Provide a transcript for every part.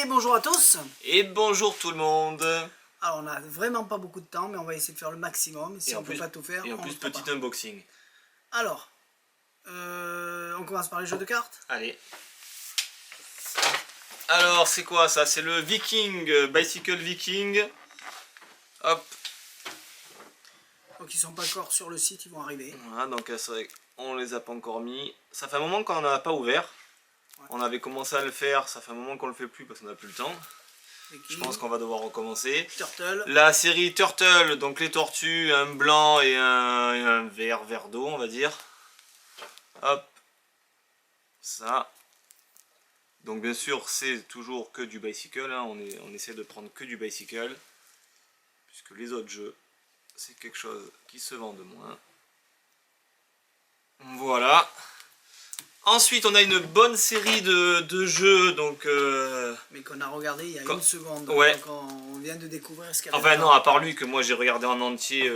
bonjour à tous. Et bonjour tout le monde. Alors on n'a vraiment pas beaucoup de temps, mais on va essayer de faire le maximum. Si on ne peut pas tout faire, et en plus petit unboxing. Alors, on commence par les jeux de cartes. Allez. Alors c'est quoi ça? C'est le Viking, Bicycle Viking. Hop. Donc ils sont pas encore sur le site, ils vont arriver. Voilà, donc c'est vrai qu'on les a pas encore mis. Ça fait un moment qu'on n'en a pas ouvert. Ouais. On avait commencé à le faire, ça fait un moment qu'on le fait plus parce qu'on n'a plus le temps. Je pense qu'on va devoir recommencer. Turtle. La série Turtle, donc les tortues, un blanc et un vert d'eau on va dire. Hop. Ça. Donc bien sûr c'est toujours que du bicycle, hein. On essaie de prendre que du bicycle. Puisque les autres jeux, c'est quelque chose qui se vend de moins. Voilà. Ensuite on a une bonne série de jeux, donc mais qu'on a regardé il y a une seconde, ouais. Donc on vient de découvrir ce qu'il y a. Enfin non, à part lui que moi j'ai regardé en entier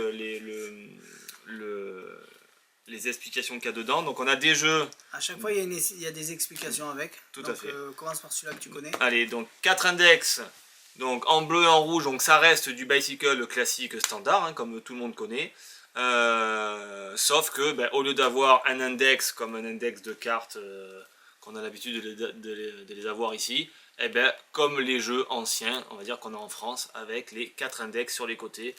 les explications qu'il y a dedans. Donc on a des jeux. À chaque fois il y a des explications avec. Tout à fait. Commence par celui-là que tu connais. Allez, donc 4 index. Donc en bleu et en rouge, donc ça reste du bicycle classique standard, hein, comme tout le monde connaît. Sauf que au lieu d'avoir un index comme un index de cartes qu'on a l'habitude de les avoir ici, comme les jeux anciens, on va dire qu'on a en France, avec les 4 index sur les côtés.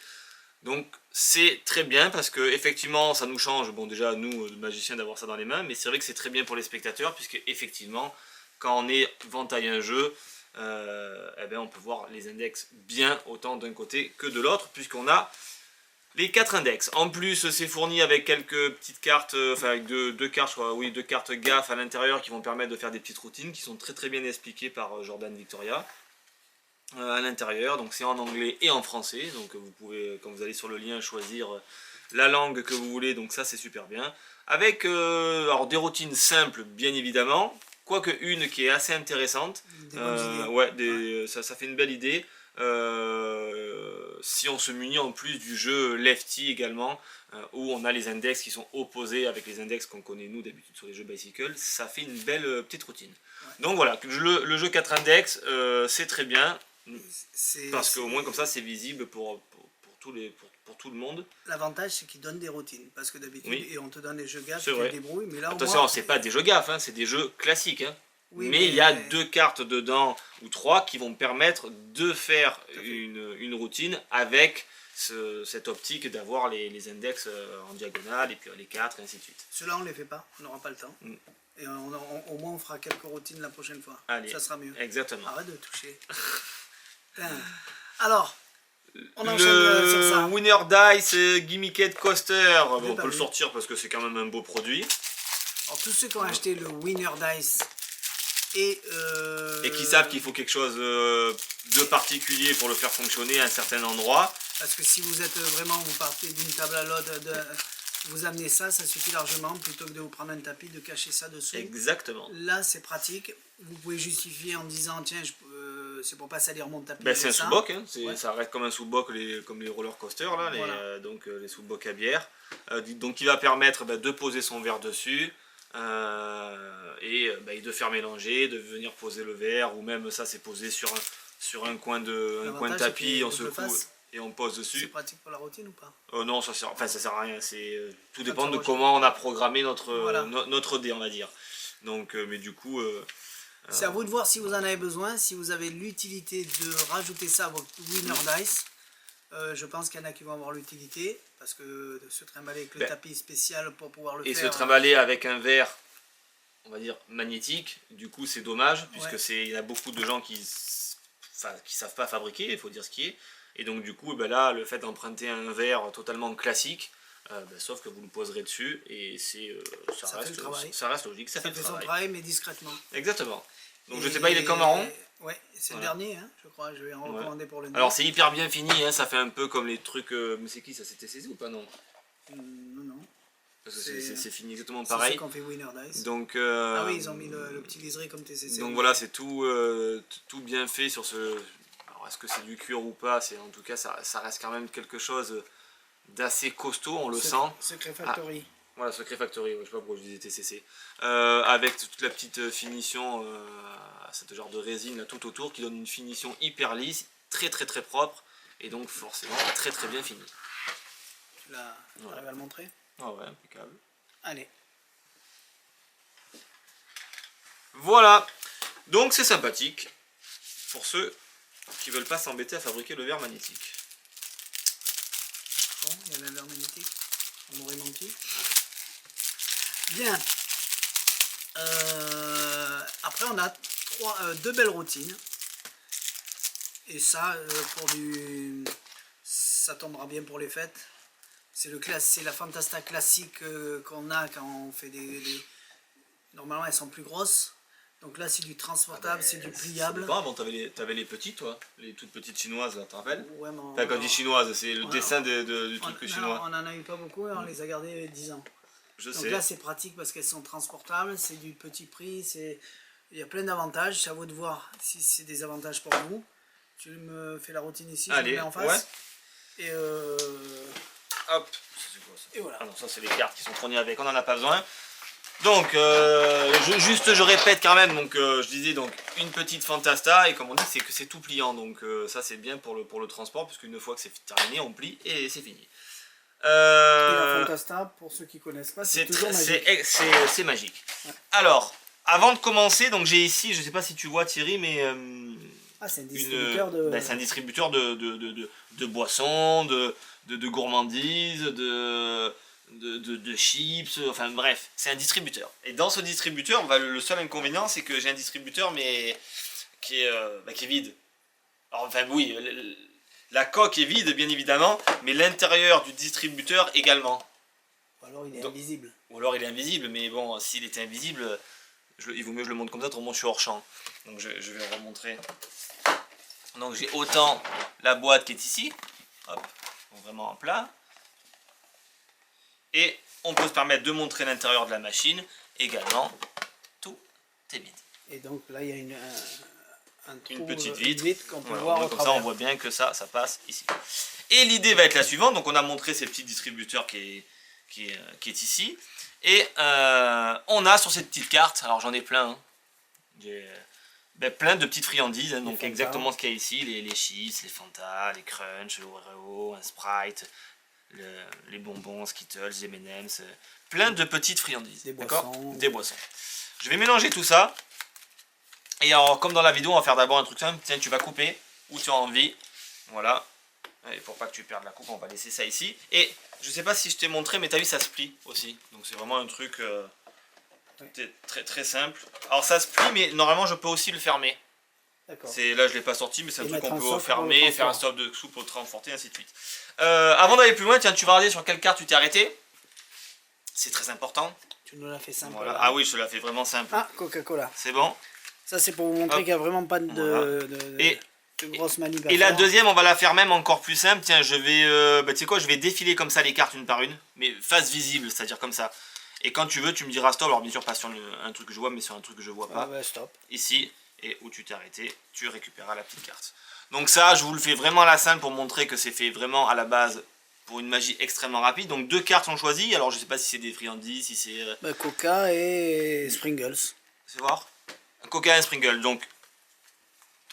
Donc c'est très bien parce que effectivement ça nous change, bon déjà nous magiciens d'avoir ça dans les mains, mais c'est vrai que c'est très bien pour les spectateurs puisque effectivement quand on éventaille un jeu, on peut voir les index bien autant d'un côté que de l'autre puisqu'on a les 4 index. En plus c'est fourni avec quelques petites cartes, enfin avec deux cartes, je crois, oui, 2 cartes gaffe à l'intérieur qui vont permettre de faire des petites routines qui sont très bien expliquées par Jordan Victoria. À l'intérieur, donc c'est en anglais et en français, donc vous pouvez, quand vous allez sur le lien, choisir la langue que vous voulez, donc ça c'est super bien. Avec alors des routines simples bien évidemment, quoique une qui est assez intéressante, ça fait une belle idée, si on se munit en plus du jeu Lefty également, où on a les index qui sont opposés avec les index qu'on connaît nous d'habitude sur les jeux bicycle, ça fait une belle petite routine. Ouais. Donc voilà, le jeu 4 index, c'est très bien. Parce qu'au moins comme ça c'est visible pour tout le monde. L'avantage c'est qu'il donne des routines, parce que d'habitude et on te donne des jeux gaffes, tu te débrouilles, mais là attention, c'est pas des jeux gaffes, hein, c'est des jeux classiques. Hein. Oui, mais il y a 2 cartes dedans, ou 3, qui vont permettre de faire une routine avec cette optique d'avoir les index en diagonale, et puis les 4, et ainsi de suite. Ceux-là on les fait pas, on n'aura pas le temps. Et au moins on fera quelques routines la prochaine fois. Allez, ça sera mieux. Exactement. Arrête de toucher. Alors, on enchaîne sur ça. Winner Dice Gimmicked Coaster. Bon, on peut le sortir parce que c'est quand même un beau produit. Alors tous ceux qui ont acheté le Winner Dice et qui savent qu'il faut quelque chose de particulier pour le faire fonctionner à un certain endroit. Parce que si vous êtes vraiment, vous partez d'une table à l'autre, vous amenez ça suffit largement, plutôt que de vous prendre un tapis, de cacher ça dessous. Exactement. Là c'est pratique, vous pouvez justifier en disant tiens, c'est pour pas salir mon tapis. C'est un sous-boc, hein. Ça reste comme un sous-boc comme les roller coasters, là, voilà. donc les sous-bocs à bière. Donc il va permettre de poser son verre dessus et de faire mélanger, de venir poser le verre, ou même ça c'est posé sur un coin de tapis, on secoue et on pose dessus. C'est pratique pour la routine ou pas? Non, ça sert à rien. Tout dépend de comment on a programmé notre dé, on va dire. Donc, mais du coup... c'est à vous de voir si vous en avez besoin, si vous avez l'utilité de rajouter ça à votre Winner Dice. Je pense qu'il y en a qui vont avoir l'utilité, parce que de se trimballer avec le tapis spécial pour pouvoir le faire... Et se trimballer avec un verre, on va dire, magnétique, du coup c'est dommage, puisque il y a beaucoup de gens qui savent pas fabriquer, il faut dire ce qui est. Et donc du coup, là, le fait d'emprunter un verre totalement classique, sauf que vous le poserez dessus, et ça reste logique, ça fait son travail, mais discrètement. Exactement. Donc je sais pas, il est comme marron. Ouais, c'est le dernier, hein, je crois, je vais en recommander pour le dernier. Alors c'est hyper bien fini, hein, ça fait un peu comme les trucs... mais c'est qui ça? C'était CZ ou pas? Non. Non. Parce que c'est fini exactement pareil. C'est ce qu'on fait Winner Dice. Donc, ah oui, ils ont mis le petit liseré comme TCC. Donc voilà, c'est tout bien fait sur ce... Alors est-ce que c'est du cuir ou pas? En tout cas, ça reste quand même quelque chose d'assez costaud, on le sent. Secret Factory. Voilà, Secret Factory, ouais, je sais pas pourquoi je disais TCC. Avec toute la petite finition, ce genre de résine là, tout autour, qui donne une finition hyper lisse, très propre, et donc forcément très bien fini. Tu arrives à le montrer? Ah ouais, impeccable. Allez. Voilà, donc c'est sympathique pour ceux qui veulent pas s'embêter à fabriquer le verre magnétique. Bon, il y a le verre magnétique, on m'aurait menti. Bien. Après on a deux belles routines. Et ça, ça tombera bien pour les fêtes. C'est la Fantasta classique qu'on a quand on fait Normalement elles sont plus grosses. Donc là c'est du transportable, c'est du pliable. Bon, avant t'avais les petites, toi, les toutes petites chinoises, là, t'en rappelles? Ouais, mais enfin, quand je dis chinoise, c'est le dessin du truc chinois. On en a eu pas beaucoup et on les a gardés 10 ans. Je Donc sais. là c'est pratique parce qu'elles sont transportables, c'est du petit prix, il y a plein d'avantages, c'est à vous de voir si c'est des avantages pour vous. Tu me fais la routine ici, je me mets en face. Ouais. Et hop, c'est quoi ça? Et voilà. Ah non, ça c'est les cartes qui sont fournies avec, on n'en a pas besoin. Donc, je répète quand même, donc je disais donc une petite Fantasta, et comme on dit, c'est que c'est tout pliant, donc ça c'est bien pour le transport, puisque une fois que c'est terminé, on plie et c'est fini. Et la Fantasta, pour ceux qui connaissent pas, c'est toujours magique. C'est magique. Ouais. Alors, avant de commencer, donc j'ai ici, je sais pas si tu vois Thierry, mais c'est un distributeur de... c'est un distributeur de boissons, de gourmandises, de chips, enfin bref, c'est un distributeur. Et dans ce distributeur, le seul inconvénient, c'est que j'ai un distributeur, mais qui est vide. Alors, enfin oui, la coque est vide, bien évidemment, mais l'intérieur du distributeur également. Ou alors il est invisible. Ou alors il est invisible, mais bon, s'il était invisible, il vaut mieux que je le montre comme ça, autrement je suis hors champ. Donc je vais le remontrer. Donc j'ai autant la boîte qui est ici, hop, donc vraiment en plat. Et on peut se permettre de montrer l'intérieur de la machine également. Tout est vide. Et donc là il y a une petite vitre qu'on peut voir au comme travers. ça on voit bien que ça passe ici. Et l'idée va être la suivante. Donc on a montré ces petits distributeurs qui est ici. Et on a sur cette petite carte, alors j'en ai plein, hein. Plein de petites friandises, hein, donc exactement ce qu'il y a ici, les chips, les Fanta, les Crunch, le Oreo, un Sprite, les bonbons, Skittles, les M&M's, plein de petites friandises, des boissons. Je vais mélanger tout ça, et alors comme dans la vidéo, on va faire d'abord un truc simple. Tiens, tu vas couper où tu as envie, voilà, et pour pas que tu perdes la coupe, on va laisser ça ici, et je sais pas si je t'ai montré, mais t'as vu, ça se plie aussi, donc c'est vraiment un truc... très simple. Alors ça se plie, mais normalement je peux aussi le fermer. Là je l'ai pas sorti, mais c'est un truc qu'on peut fermer, faire un stop de soupe au transporter, ainsi de suite. Avant d'aller plus loin, tiens, tu vas regarder sur quelle carte tu t'es arrêté. C'est très important. Tu nous l'as fait simple. Voilà. Ah oui, je te l'ai fait vraiment simple. Ah, Coca-Cola. C'est bon. Ça c'est pour vous montrer qu'il n'y a vraiment pas de grosse manip à faire. La deuxième, on va la faire même encore plus simple. Tiens, je vais, tu sais quoi, je vais défiler comme ça les cartes une par une, mais face visible, c'est-à-dire comme ça. Et quand tu veux, tu me diras stop. Alors bien sûr pas sur un truc que je vois, mais sur un truc que je vois pas. Stop. Ici, et où tu t'es arrêté, tu récupéreras la petite carte. Donc ça, je vous le fais vraiment à la simple pour montrer que c'est fait vraiment à la base pour une magie extrêmement rapide. Donc deux cartes sont choisies. Alors je sais pas si c'est des friandises, si c'est... Coca et Sprinkles. C'est voir. Coca et Sprinkles. Donc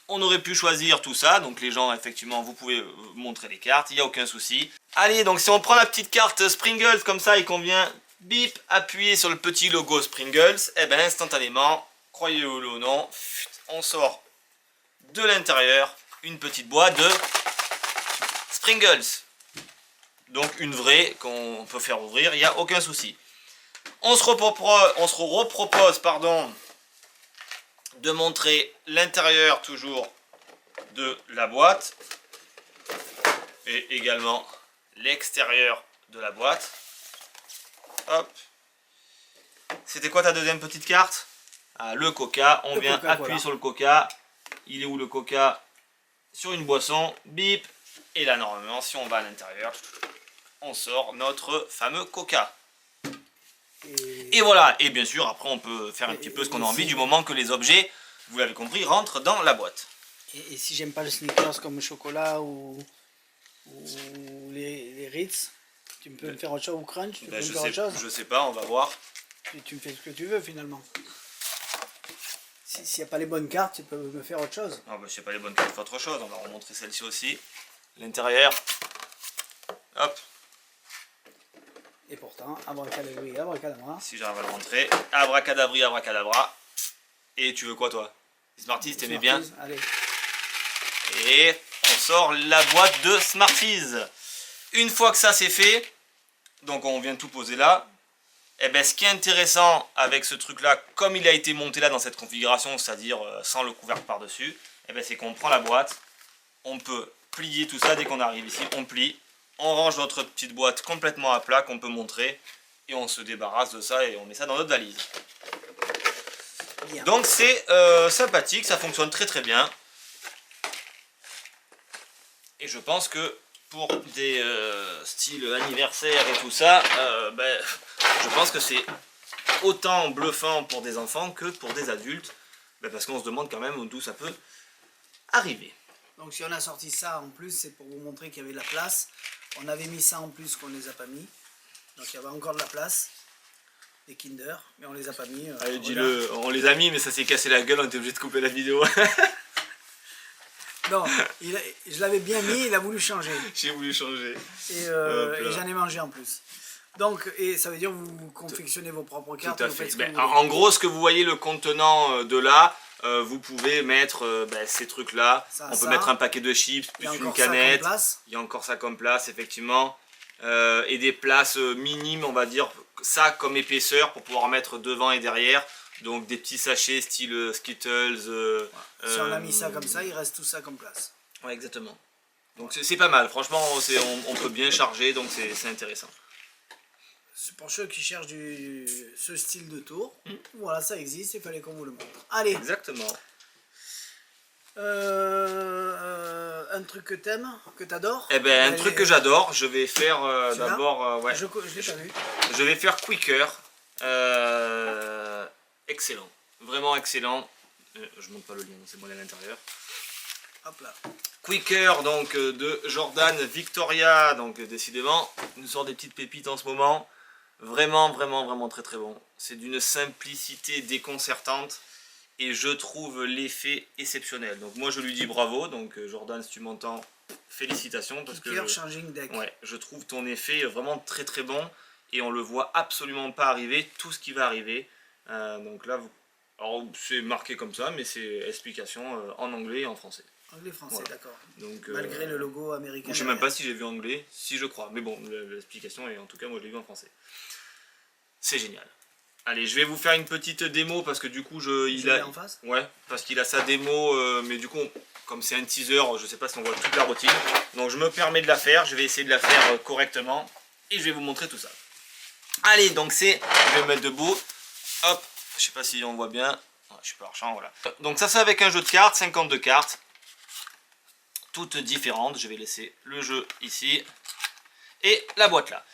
on aurait pu choisir tout ça. Donc les gens, effectivement, vous pouvez montrer les cartes. Il n'y a aucun souci. Allez, donc si on prend la petite carte Sprinkles comme ça et qu'on vient... Bip, appuyez sur le petit logo Sprinkles, et bien instantanément, croyez-le ou non, on sort de l'intérieur une petite boîte de Sprinkles. Donc une vraie qu'on peut faire ouvrir, il n'y a aucun souci. On se repropose de montrer l'intérieur toujours de la boîte et également l'extérieur de la boîte. Hop. C'était quoi ta deuxième petite carte? Le Coca. On vient appuyer sur le Coca. Il est où le Coca? Sur une boisson. Bip. Et là, normalement, si on va à l'intérieur, on sort notre fameux Coca. Et voilà. Et bien sûr, après, on peut faire un petit peu ce qu'on a envie du moment que les objets, vous l'avez compris, rentrent dans la boîte. Et si j'aime pas le Snickers comme le chocolat ou les Ritz, Tu peux me faire autre chose au crunch, tu peux Ben, me faire autre chose. je sais pas, on va voir. Tu me fais ce que tu veux finalement. S'il n'y a pas les bonnes cartes, tu peux me faire autre chose. Ah, ben, je sais pas les bonnes cartes, faut autre chose. On va remontrer celle-ci aussi. L'intérieur. Hop. Et pourtant, abracadabri, abracadabra. Si j'arrive à le montrer. Abracadabri, abracadabra. Et tu veux quoi toi? Smarties, t'aimais bien? Allez. Et on sort la boîte de Smarties. Une fois que ça c'est fait, donc on vient de tout poser là, et ben ce qui est intéressant avec ce truc là, comme il a été monté là dans cette configuration, c'est-à-dire sans le couvercle par-dessus, et ben c'est qu'on prend la boîte, on peut plier tout ça dès qu'on arrive ici, on plie, on range notre petite boîte complètement à plat qu'on peut montrer, et on se débarrasse de ça et on met ça dans notre valise. Bien. Donc c'est sympathique, ça fonctionne très très bien. Et je pense que pour des styles anniversaire et tout ça, ben, je pense que c'est autant bluffant pour des enfants que pour des adultes. Ben, parce qu'on se demande quand même d'où ça peut arriver. Donc si on a sorti ça en plus, c'est pour vous montrer qu'il y avait de la place. On avait mis ça en plus qu'on ne les a pas mis. Donc il y avait encore de la place. Des Kinder, mais on les a pas mis. Allez, dis-le, on les a mis, mais ça s'est cassé la gueule, on était obligé de couper la vidéo. Non, je l'avais bien mis, il a voulu changer. J'ai voulu changer. Et j'en ai mangé en plus. Donc, et ça veut dire que vous confectionnez vos propres cartes. Tout à vous fait. faites ce que Ben, vous voulez. en gros, ce que vous voyez, le contenant de là, vous pouvez mettre ben, ces trucs-là. On peut mettre un paquet de chips, plus une canette. Il y a encore ça comme place, effectivement. Et des places minimes, on va dire, ça comme épaisseur pour pouvoir mettre devant et derrière. Donc des petits sachets style Skittles. Si on a mis ça comme ça, il reste tout ça comme place. Ouais, exactement. Donc c'est pas mal, franchement, on peut bien charger, donc c'est intéressant. C'est pour ceux qui cherchent ce style de tour. Voilà, ça existe, il fallait qu'on vous le montre. Allez. Exactement. Un truc que t'aimes, que t'adores. Eh ben un truc que j'adore, je vais faire d'abord. Ouais, je l'ai pas vu. Je vais faire Quicker. Excellent, vraiment excellent. Je monte pas le lien, c'est bon à l'intérieur. Hop là. Quicker donc de Jordan Victoria, donc décidément, il nous sort des petites pépites en ce moment. Vraiment très très bon. C'est d'une simplicité déconcertante. Et je trouve l'effet exceptionnel. Donc moi je lui dis bravo. Donc Jordan, si tu m'entends, félicitations. Parce que Changing Deck. Ouais, je trouve ton effet vraiment très très bon. Et on le voit absolument pas arriver, tout ce qui va arriver. Donc là, alors c'est marqué comme ça, mais c'est explication en anglais et en français. Anglais-français, Voilà. D'accord. Donc, malgré le logo américain. Je sais même pas si j'ai vu anglais, si je crois. Mais bon, l'explication est en tout cas, moi je l'ai vu en français. C'est génial. Allez, je vais vous faire une petite démo parce que du coup, il a. En face. Ouais, parce qu'il a sa démo, mais du coup, comme c'est un teaser, je sais pas si on voit toute la routine. Donc je me permets de la faire, je vais essayer de la faire correctement et je vais vous montrer tout ça. Allez, donc je vais me mettre debout. Hop, je sais pas si on voit bien. Je suis pas hors champ, voilà. Donc ça c'est avec un jeu de cartes, 52 cartes. Toutes différentes. Je vais laisser le jeu ici. Et la boîte là.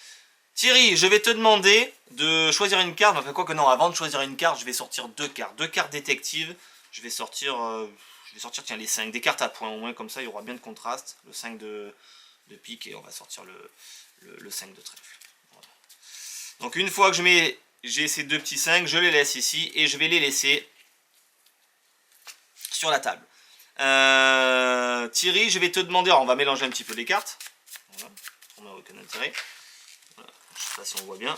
Thierry, je vais te demander de choisir une carte. Enfin, quoi que non, avant de choisir une carte, je vais sortir deux cartes. Deux cartes détectives. Je vais sortir, tiens, les 5. Des cartes à points, au moins, comme ça, il y aura bien de contraste. Le 5 de pique et on va sortir le 5 de trèfle. Voilà. Donc, une fois que j'ai ces deux petits 5, je les laisse ici et je vais les laisser sur la table. Thierry, je vais te demander, alors on va mélanger un petit peu les cartes. Voilà, on n'a aucun intérêt. Voilà. Je sais pas si on voit bien.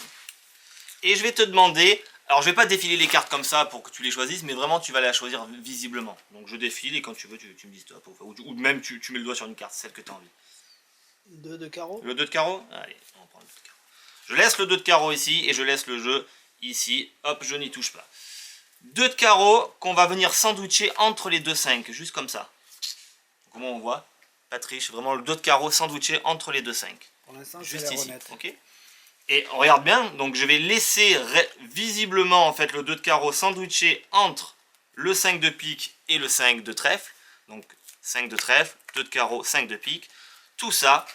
Et je vais te demander, alors je vais pas défiler les cartes comme ça pour que tu les choisisses, mais vraiment tu vas les choisir visiblement. Donc je défile et quand tu veux, tu me dis stop. Ou même tu mets le doigt sur une carte, celle que tu as envie. 2 de carreau. Le 2 de carreau. Allez, on prend le 2 de carreau. Je laisse le 2 de carreau ici et je laisse le jeu ici. Hop, je n'y touche pas. 2 de carreau qu'on va venir sandwicher entre les deux 5, juste comme ça. Comment on voit? Pas triche, vraiment le 2 de carreau sandwiché entre les deux 5. Pour l'instant, juste ici, ok. Et on regarde bien, donc je vais laisser visiblement en fait le 2 de carreau sandwiché entre le 5 de pique et le 5 de trèfle. Donc 5 de trèfle, 2 de carreau, 5 de pique. Tout ça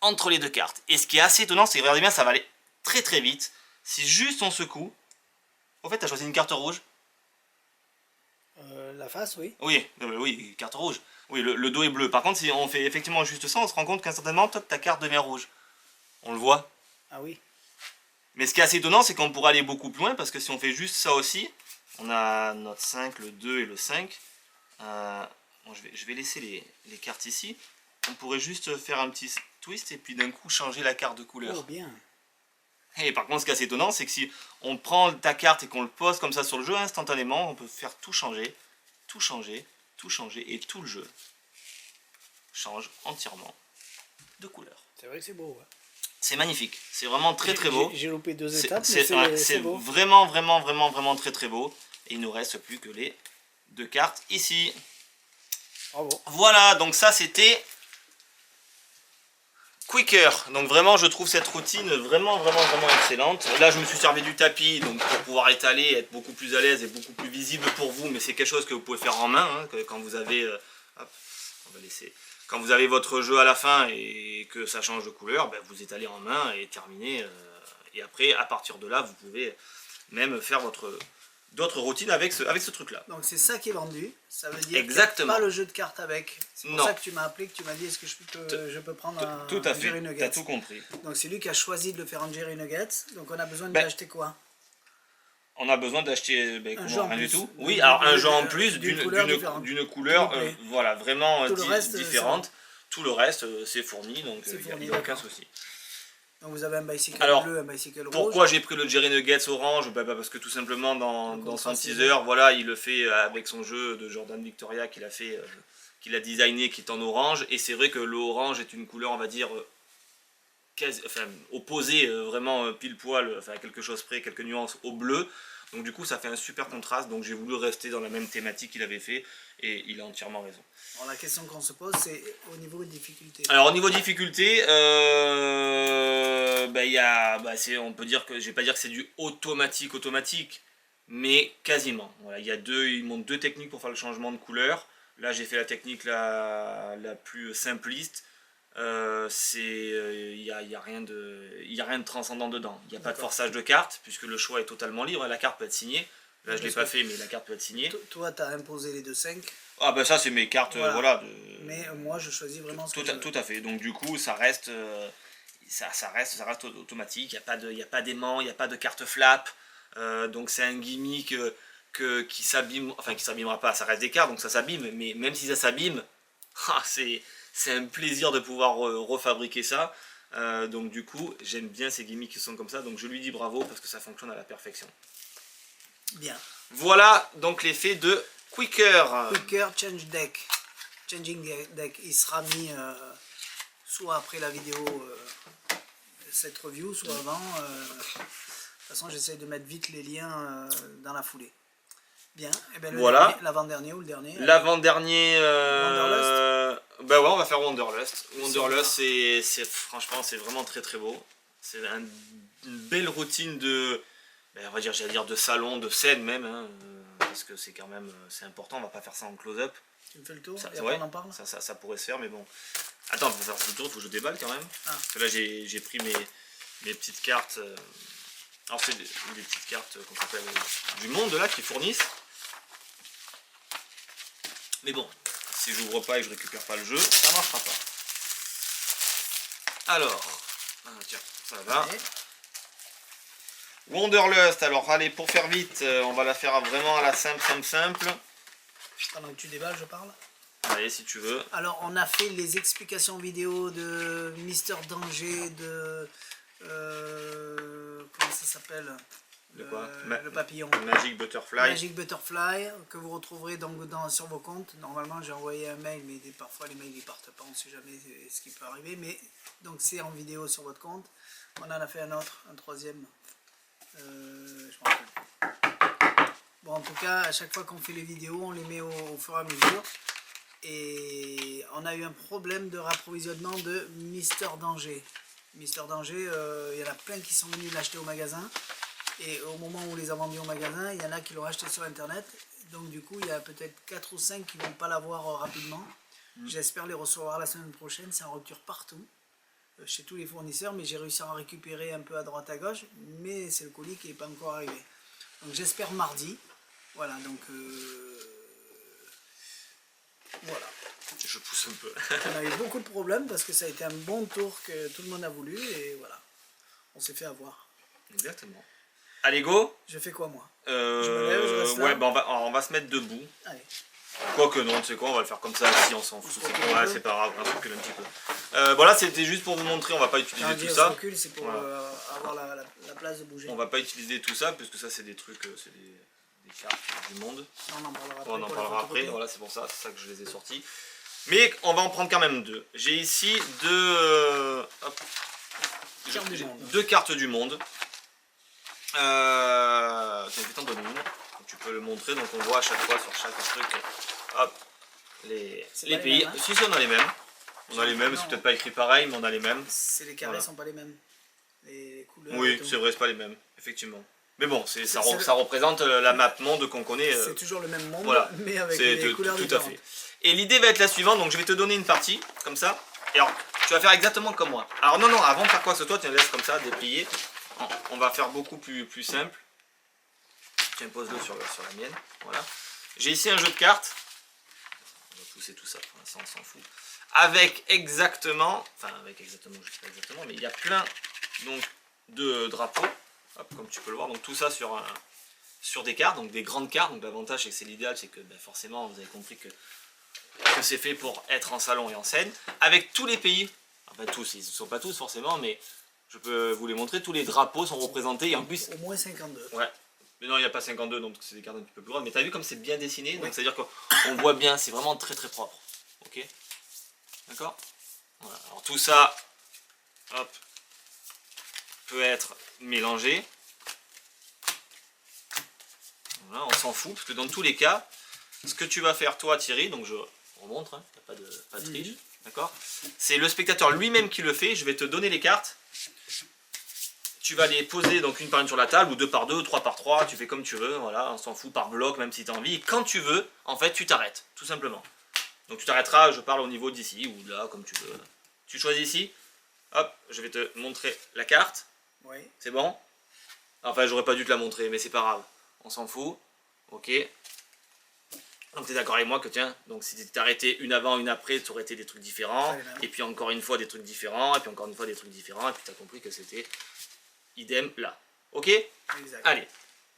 entre les deux cartes. Et ce qui est assez étonnant, c'est que regardez bien, ça va aller très très vite. Si juste on secoue, en fait, tu as choisi une carte rouge. La face, oui. Oui, oui, carte rouge. Oui, le dos est bleu. Par contre, si on fait effectivement juste ça, on se rend compte qu'instantanément, toi, ta carte devient rouge. On le voit. Ah oui. Mais ce qui est assez étonnant, c'est qu'on pourrait aller beaucoup plus loin, parce que si on fait juste ça aussi, on a notre 5, le 2 et le 5. Bon, je vais laisser les cartes ici. On pourrait juste faire un petit twist et puis d'un coup changer la carte de couleur. Oh, bien. Et par contre, ce qui est assez étonnant, c'est que si on prend ta carte et qu'on le pose comme ça sur le jeu, instantanément, on peut faire tout changer, tout changer, tout changer, et tout le jeu change entièrement de couleur. C'est vrai que c'est beau. Ouais. C'est magnifique, c'est vraiment très très beau. J'ai loupé 2 étapes, C'est mais c'est beau. vraiment, vraiment, vraiment, vraiment très très beau. Et il nous reste plus que les 2 cartes ici. Bravo. Voilà, donc ça c'était Quicker. Donc vraiment, je trouve cette routine vraiment, vraiment, vraiment excellente. Là, je me suis servi du tapis donc pour pouvoir étaler, être beaucoup plus à l'aise et beaucoup plus visible pour vous. Mais c'est quelque chose que vous pouvez faire en main hein, quand vous avez... hop, on va laisser... Quand vous avez votre jeu à la fin et que ça change de couleur, ben vous étalez en main et terminez. Et après, à partir de là, vous pouvez même faire d'autres routines avec ce truc-là. Donc c'est ça qui est vendu. Ça veut dire Exactement. qu'il n'y a pas le jeu de cartes avec. C'est pour Non. ça que tu m'as appelé, que tu m'as dit est-ce que je peux prendre un Tout à fait, Jerry tu as Nuggets. tout compris. Donc c'est lui qui a choisi de le faire en Jerry Nuggets. Donc on a besoin de Ben, lui acheter quoi? On a besoin d'acheter jeu en rien du plus. tout. Oui, alors un jeu en plus D'une d'une couleur voilà, vraiment Tout le reste, différente. Tout le reste, c'est fourni, donc C'est il fourni, n'y a aucun d'accord. souci. Donc vous avez un bicycle Alors, bleu, un bicycle rouge. Pourquoi j'ai pris le Jerry Nuggets orange? Parce que tout simplement dans son teaser, voilà, il le fait avec son jeu de Jordan Victoria qu'il a fait, qu'il a designé, qui est en orange. Et c'est vrai que l'orange est une couleur, on va dire, opposée, vraiment pile poil, enfin quelque chose près, quelques nuances au bleu. Donc du coup ça fait un super contraste, donc j'ai voulu rester dans la même thématique qu'il avait fait, et il a entièrement raison. Alors la question qu'on se pose c'est au niveau de difficulté. Alors au niveau difficulté, on peut dire que, je vais pas dire que c'est du automatique, mais quasiment. Voilà, il montre 2 techniques pour faire le changement de couleur. Là j'ai fait la technique la plus simpliste. Il n'y a rien de transcendant dedans. Il n'y a pas de forçage de carte, puisque le choix est totalement libre. La carte peut être signée. Là, je ne l'ai pas fait, mais la carte peut être signée. Toi, tu as imposé les 2-5. Ah, ben ça, c'est mes cartes. Voilà. Mais moi, je choisis vraiment ce que je veux. Tout à fait. Donc, du coup, ça reste automatique. Il n'y a pas d'aimant, il n'y a pas de carte flap. Donc, c'est un gimmick qui s'abîme. Enfin, qui s'abîmera pas. Ça reste des cartes, donc ça s'abîme. Mais même si ça s'abîme, c'est un plaisir de pouvoir refabriquer ça. Donc du coup, j'aime bien ces gimmicks qui sont comme ça. Donc je lui dis bravo parce que ça fonctionne à la perfection. Bien. Voilà donc l'effet de Quicker. Quicker Changing Deck. Il sera mis soit après la vidéo, cette review, soit avant. De toute façon, j'essaie de mettre vite les liens dans la foulée. Bien, et bien voilà. L'avant-dernier ou le dernier? L'avant-dernier. Wanderlust. Ouais, on va faire Wanderlust. Wanderlust, franchement, c'est vraiment très très beau. C'est une belle routine de, on va dire, de salon, de scène même, hein, parce que c'est quand même, c'est important. On va pas faire ça en close-up. Tu me fais le tour? Ça, on en parle. Ça pourrait se faire, mais bon. Attends, pour faire ce tour, il faut que je déballe quand même. Ah. Parce que là, j'ai pris mes petites cartes. Alors c'est des petites cartes qu'on s'appelle du monde là qui fournissent. Mais bon, si j'ouvre pas et que je récupère pas le jeu, ça marchera pas. Alors, tiens, ça va. Okay. Wanderlust, alors allez, pour faire vite, on va la faire vraiment à la simple. Pendant que tu déballes, je parle. Allez, si tu veux. Alors, on a fait les explications vidéo de Mister Danger, de... comment ça s'appelle? De quoi? Le papillon. Magic Butterfly. Magic Butterfly, que vous retrouverez sur vos comptes. Normalement, j'ai envoyé un mail, mais parfois les mails ne partent pas, on ne sait jamais ce qui peut arriver. Mais donc, c'est en vidéo sur votre compte. On en a fait un autre, un troisième. Je m'en rappelle plus. Bon, en tout cas, à chaque fois qu'on fait les vidéos, on les met au fur et à mesure. Et on a eu un problème de rapprovisionnement de Mister Danger. Mister Danger, il y en a plein qui sont venus l'acheter au magasin. Et au moment où on les a vendus au magasin, il y en a qui l'ont acheté sur internet. Donc du coup, il y a peut-être 4 ou 5 qui ne vont pas l'avoir rapidement. J'espère les recevoir la semaine prochaine. C'est en rupture partout, chez tous les fournisseurs. Mais j'ai réussi à en récupérer un peu à droite à gauche. Mais c'est le colis qui n'est pas encore arrivé. Donc j'espère mardi. Voilà, donc Voilà. Je pousse un peu. On a eu beaucoup de problèmes parce que ça a été un bon tour que tout le monde a voulu et voilà. On s'est fait avoir. Exactement. Allez, go. Je fais quoi moi? Je me lève, je reste là. Ouais, bah on va se mettre debout. Allez. Quoique non, tu sais quoi, on va le faire comme ça, si on s'en fout. On se recule un Ouais, peu. c'est pas grave, on se recule un petit peu. Voilà, c'était juste pour vous montrer, on va pas utiliser Quand on tout dit on se ça. recule, c'est pour Voilà. avoir la place de bouger. On va pas utiliser tout ça, puisque ça c'est des trucs, c'est des cartes du monde. On en parlera après. On en pour parlera la après, photocopies. voilà, c'est pour ça, c'est ça que je les ai sortis. Mais on va en prendre quand même deux. J'ai ici hop, Cartes du monde. deux cartes du monde. Tiens, je vais t'en donner une. Donc, tu peux le montrer, donc on voit à chaque fois sur chaque truc, hop, les pas les pays. mêmes, hein. Si, on a les mêmes. On a les mêmes, c'est Non. peut-être pas écrit pareil, mais on a les mêmes. C'est les carrés Voilà. sont pas les mêmes. Les couleurs. Oui, et tout. c'est vrai, c'est pas les mêmes, effectivement. Mais bon, ça, c'est ça représente la map monde qu'on connaît. C'est toujours le même monde, voilà. mais avec C'est des couleurs tout à différentes. fait. Et l'idée va être la suivante, donc je vais te donner une partie, comme ça. Et alors, tu vas faire exactement comme moi. Alors non, avant de faire quoi que ce soit, tu me laisses comme ça, déplier. On va faire beaucoup plus simple. Tiens, pose-le sur la mienne. Voilà. J'ai ici un jeu de cartes. On va pousser tout ça, pour l'instant on s'en fout. Avec exactement, je sais pas exactement, mais il y a plein donc, de drapeaux, hop, comme tu peux le voir, donc tout ça sur des cartes, donc des grandes cartes. Donc l'avantage c'est que c'est l'idéal, c'est que forcément vous avez compris que c'est fait pour être en salon et en scène, avec tous les pays, enfin tous, ils ne sont pas tous forcément, mais je peux vous les montrer, tous les drapeaux sont représentés, et en plus... Au moins 52. Ouais, mais non il n'y a pas 52, donc c'est des cartes un petit peu plus grandes, mais tu as vu comme c'est bien dessiné, donc c'est à dire qu'on voit bien, c'est vraiment très propre, ok? D'accord? Voilà. Alors tout ça, hop, peut être mélangé. Voilà, on s'en fout, parce que dans tous les cas, ce que tu vas faire toi Thierry, donc je remonte, hein, pas de triche, d'accord? C'est le spectateur lui-même qui le fait, je vais te donner les cartes. Tu vas les poser donc une par une sur la table, ou deux par deux, trois par trois, tu fais comme tu veux, voilà, on s'en fout par bloc, même si tu as envie. Et quand tu veux, en fait, tu t'arrêtes, tout simplement. Donc tu t'arrêteras, je parle au niveau d'ici, ou de là, comme tu veux. Tu choisis ici, hop, je vais te montrer la carte. Oui. C'est bon? Enfin, j'aurais pas dû te la montrer, mais c'est pas grave. On s'en fout. Ok. Donc tu es d'accord avec moi que tiens, donc si tu t'es arrêté une avant, une après, tu aurais été des trucs différents. Et puis encore une fois des trucs différents, et puis encore une fois des trucs différents, et puis tu as compris que c'était idem là. Ok? Exact. Allez.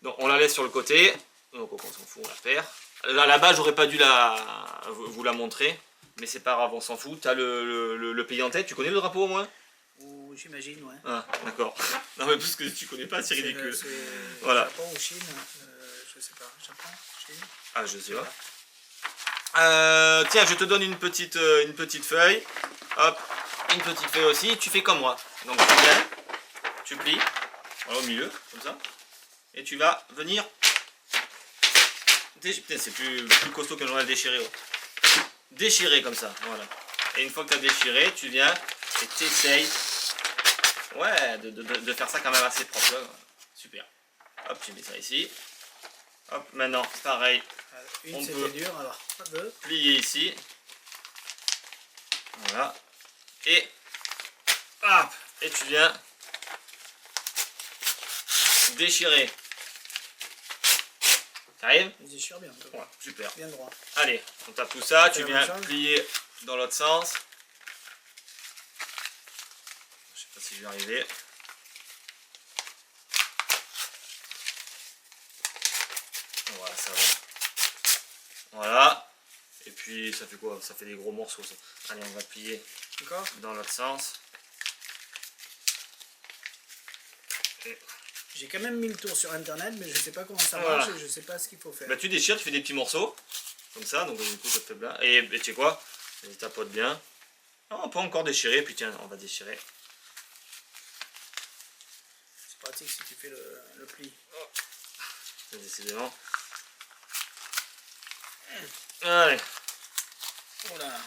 Donc on la laisse sur le côté. Donc on s'en fout, on la perd. Là-bas, j'aurais pas dû vous la montrer. Mais c'est pas grave, on s'en fout. Tu as le pays en tête. Tu connais le drapeau au moins? Ou j'imagine, ouais. Ah, d'accord. Non, mais parce que tu connais pas, c'est ridicule. C'est Voilà. Japon ou Chine, je sais pas. Japon, Chine. Ah, je sais pas. Tiens, je te donne une petite feuille. Hop, une petite feuille aussi. Tu fais comme moi. Donc tu viens, tu plies, voilà, au milieu, comme ça. Et tu vas venir. Putain, c'est plus costaud qu'un journal déchiré. Ouais. Déchirer comme ça, voilà. Et une fois que tu as déchiré, tu viens et tu essayes de faire ça quand même assez propre. Là. Super. Hop, tu mets ça ici. Hop, maintenant, pareil. Une On c'était peut dur, alors deux. Plier ici. Voilà. Et hop, et tu viens déchirer. Ça arrive? Ils déchirent bien. Ouais, super. Bien droit. Allez, on tape tout ça, tu la viens même chose. plier dans l'autre sens. Je sais pas si je vais arriver. Voilà, ça va. Voilà. Et puis ça fait quoi? Ça fait des gros morceaux ça. Allez, on va plier D'accord. dans l'autre sens. Et... J'ai quand même mis le tour sur internet, mais je sais pas comment ça Voilà. marche et je sais pas ce qu'il faut faire. Bah, tu déchires, tu fais des petits morceaux. Comme ça, donc du coup ça te fait bien. Et tu sais quoi? Tu tapotes bien. Non, on peut encore déchirer, puis tiens, on va déchirer. C'est pratique si tu fais le pli. Décidément. Allez. Voilà.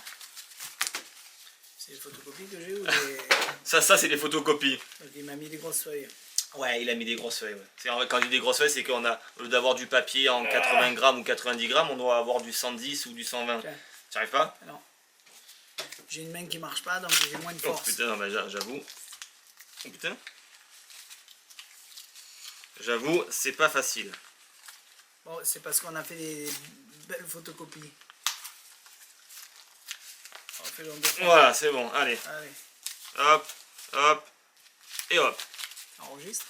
C'est les photocopies que j'ai ou des... Ça c'est des photocopies. Donc il m'a mis des grosses feuilles. Ouais, il a mis des grosses feuilles. Ouais. Quand je dis des grosses feuilles, c'est qu'on a, au lieu d'avoir du papier en 80 grammes ou 90 grammes, on doit avoir du 110 ou du 120. Okay. Tu arrives pas? Non. J'ai une main qui marche pas, donc j'ai moins de Oh force. putain, non, bah, j'avoue. Oh putain. J'avoue, c'est pas facile. Bon, c'est parce qu'on a fait des belles photocopies. fais-le en deux fois. Voilà, c'est bon, allez. Allez, Hop, hop, et hop. enregistre.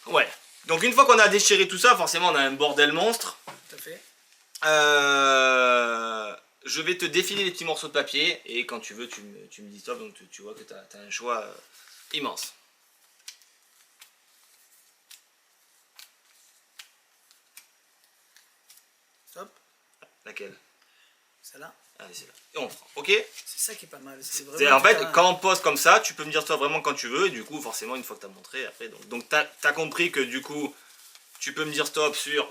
Ouais. Donc une fois qu'on a déchiré tout ça, forcément on a un bordel monstre. Tout à fait. Je vais te défiler les petits morceaux de papier et quand tu veux tu me dis stop, donc tu vois que tu as un choix immense. Stop. Laquelle? Celle-là. Allez, c'est là. Et on prend, ok? C'est ça qui est pas mal. C'est En vraiment fait, tout un- quand on pose comme ça, tu peux me dire toi vraiment quand tu veux, et du coup, forcément, une fois que tu as montré, après, donc tu as compris que du coup, tu peux me dire stop sur